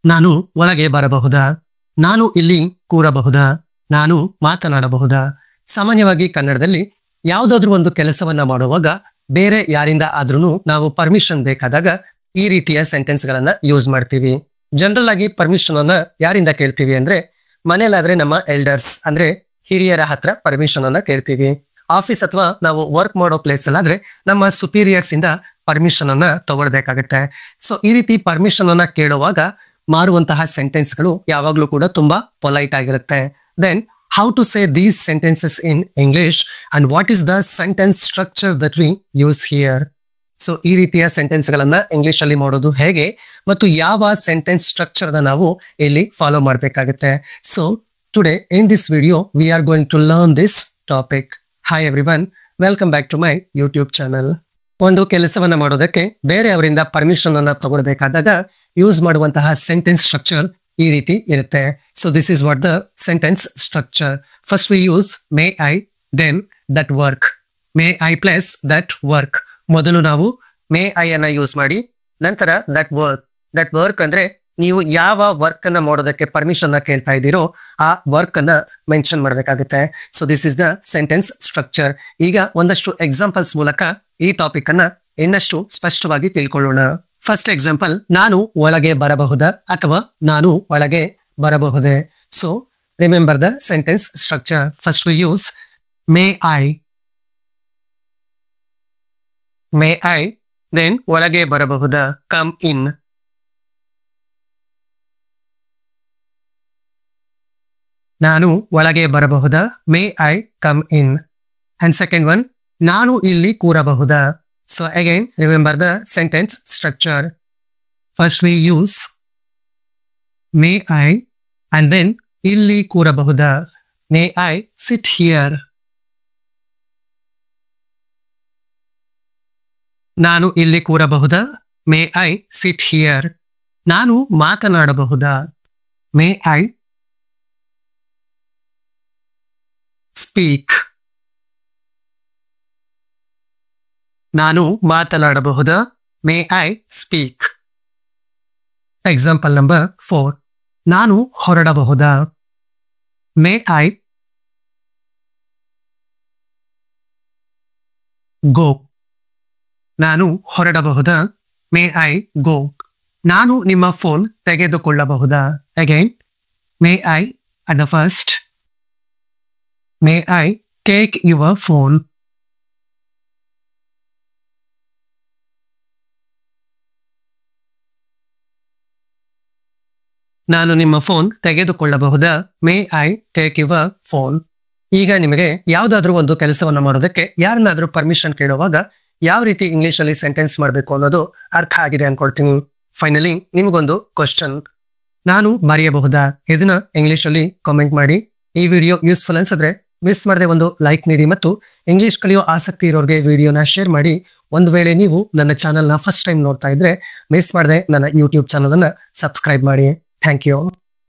ನಾನು ಒಳಗೆ ಬರಬಹುದಾ? ನಾನು ಇಲ್ಲಿ ಕೂರಬಹುದಾ? ನಾನು ಮಾತನಾಡಬಹುದಾ? ಸಾಮಾನ್ಯವಾಗಿ ಕನ್ನಡದಲ್ಲಿ ಯಾವುದಾದ್ರೂ ಒಂದು ಕೆಲಸವನ್ನ ಮಾಡುವಾಗ ಬೇರೆ ಯಾರಿಂದ ಆದ್ರೂ ನಾವು ಪರ್ಮಿಷನ್ ಬೇಕಾದಾಗ ಈ ರೀತಿಯ ಸೆಂಟೆನ್ಸ್ ಗಳನ್ನ ಯೂಸ್ ಮಾಡ್ತೀವಿ. ಜನರಲ್ ಆಗಿ ಪರ್ಮಿಷನ್ ಅನ್ನ ಯಾರಿಂದ ಕೇಳ್ತೀವಿ ಅಂದ್ರೆ ಮನೇಲಾದ್ರೆ ನಮ್ಮ ಎಲ್ಡರ್ಸ್ ಅಂದ್ರೆ ಹಿರಿಯರ ಹತ್ರ ಪರ್ಮಿಷನ್ ಅನ್ನ ಕೇಳ್ತೀವಿ. ಆಫೀಸ್ ಅಥವಾ ನಾವು ವರ್ಕ್ ಮಾಡೋ ಪ್ಲೇಸ್ ಅಲ್ಲಾದ್ರೆ ನಮ್ಮ ಸುಪೀರಿಯರ್ಸ್ ಇಂದ ಪರ್ಮಿಷನ್ ಅನ್ನ ತಗೊಳ್ಬೇಕಾಗತ್ತೆ. ಸೊ ಈ ರೀತಿ ಪರ್ಮಿಷನ್ ಅನ್ನ ಕೇಳುವಾಗ ಮಾರುವಂತಹ ಸೆಂಟೆನ್ಸ್ ಗಳು ಯಾವಾಗ್ಲೂ ಕೂಡ ತುಂಬಾ ಪೊಲೈಟ್ ಆಗಿರುತ್ತೆ. Then how to say these sentences in English and what is the sentence structure that we use here. So ಈ ರೀತಿಯ ಸೆಂಟೆನ್ಸ್ ಗಳನ್ನ ಇಂಗ್ಲಿಷ್ ಅಲ್ಲಿ ಮಾಡೋದು ಹೇಗೆ ಮತ್ತು ಯಾವ ಸೆಂಟೆನ್ಸ್ ಸ್ಟ್ರಕ್ಚರ್ ನಾವು ಇಲ್ಲಿ ಫಾಲೋ ಮಾಡಬೇಕಾಗುತ್ತೆ. So today in this video we are going to learn this topic. Hi everyone, welcome back to my YouTube channel. ಒಂದು ಕೆಲಸವನ್ನ ಮಾಡೋದಕ್ಕೆ ಬೇರೆಯವರಿಂದ ಪರ್ಮಿಷನ್ ಅನ್ನ ತಗೊಳ್ಬೇಕಾದಾಗ ಯೂಸ್ ಮಾಡುವಂತಹ ಸೆಂಟೆನ್ಸ್ ಸ್ಟ್ರಕ್ಚರ್ ಈ ರೀತಿ ಇರುತ್ತೆ. So this is what the sentence structure. First we use may I, then that work. May I plus that work. ಮೊದಲು ನಾವು ಮೇ ಐ ಅನ್ನ ಯೂಸ್ ಮಾಡಿ ನಂತರ ದಟ್ ವರ್ಕ್. ದಟ್ ವರ್ಕ್ ಅಂದ್ರೆ ನೀವು ಯಾವ ವರ್ಕ್ ಅನ್ನ ಮಾಡೋದಕ್ಕೆ ಪರ್ಮಿಷನ್ ಕೇಳ್ತಾ ಇದ್ದೀರೋ ಆ ವರ್ಕ್ ಅನ್ನ ಮೆನ್ಷನ್ ಮಾಡಬೇಕಾಗುತ್ತೆ. So this is the sentence structure. ಈಗ ಒಂದಷ್ಟು ಎಕ್ಸಾಂಪಲ್ಸ್ ಮೂಲಕ ಈ ಟಾಪಿಕ್ ಅನ್ನ ಇನ್ನಷ್ಟು ಸ್ಪಷ್ಟವಾಗಿ ತಿಳ್ಕೊಳ್ಳೋಣ. ಫಸ್ಟ್ ಎಕ್ಸಾಂಪಲ್, ನಾನು ಒಳಗೆ ಬರಬಹುದಾ ಅಥವಾ ನಾನು ಒಳಗೆ ಬರಬಹುದೇ. So remember the sentence structure. First we use may I. May I, then ಒಳಗೆ ಬರಬಹುದಾ, ಕಮ್ ಇನ್. ನಾನು ಒಳಗೆ ಬರಬಹುದಾ, may I come in. And second one, ನಾನು ಇಲ್ಲಿ ಕೂರಬಹುದಾ. So again, remember the sentence structure. First we use may I and then illi ಕೂರಬಹುದಾ. May I sit here. ನಾನು ಇಲ್ಲಿ ಕೂರಬಹುದಾ. May I sit here. ನಾನು ಮಾತನಾಡಬಹುದಾ. May I speak. ನಾನು ಮಾತನಾಡಬಹುದಾ. May I speak. Example number 4, ನಾನು ಹೊರಡಬಹುದಾ. May I go. ನಾನು ಹೊರಡಬಹುದಾ. May I go. ನಾನು ನಿಮ್ಮ phone ತೆಗೆದುಕೊಳ್ಳಬಹುದಾ. Again may I at the first. May I take your phone. ನಾನು ನಿಮ್ಮ ಫೋನ್ ತೆಗೆದುಕೊಳ್ಳಬಹುದಾ. May I take your phone. ಈಗ ನಿಮಗೆ ಯಾವುದಾದ್ರೂ ಒಂದು ಕೆಲಸವನ್ನು ಮಾಡೋದಕ್ಕೆ ಯಾರನ್ನಾದ್ರೂ ಪರ್ಮಿಷನ್ ಕೇಳುವಾಗ ಯಾವ ರೀತಿ ಇಂಗ್ಲಿಷ್ ಅಲ್ಲಿ ಸೆಂಟೆನ್ಸ್ ಮಾಡಬೇಕು ಅನ್ನೋದು ಅರ್ಥ ಆಗಿದೆ ಅನ್ಕೊಳ್ತೀನಿ. ಫೈನಲಿ ನಿಮಗೊಂದು ಕ್ವಶನ್, ನಾನು ಬರೆಯಬಹುದಾ? ಇದನ್ನ ಇಂಗ್ಲಿಷ್ ಅಲ್ಲಿ ಕಾಮೆಂಟ್ ಮಾಡಿ. ಈ ವಿಡಿಯೋ ಯೂಸ್ಫುಲ್ ಅನ್ಸಿದ್ರೆ ಮಿಸ್ ಮಾಡದೆ ಒಂದು ಲೈಕ್ ನೀಡಿ ಮತ್ತು ಇಂಗ್ಲಿಷ್ ಕಲಿಯೋ ಆಸಕ್ತಿ ಇರೋರಿಗೆ ವಿಡಿಯೋನ ಶೇರ್ ಮಾಡಿ. ಒಂದು ವೇಳೆ ನೀವು ನನ್ನ ಚಾನಲ್ನ ಫಸ್ಟ್ ಟೈಮ್ ನೋಡ್ತಾ ಇದ್ರೆ ಮಿಸ್ ಮಾಡದೆ ನನ್ನ ಯೂಟ್ಯೂಬ್ ಚಾನಲ್ ಅನ್ನ ಸಬ್ಸ್ಕ್ರೈಬ್ ಮಾಡಿ. Thank you.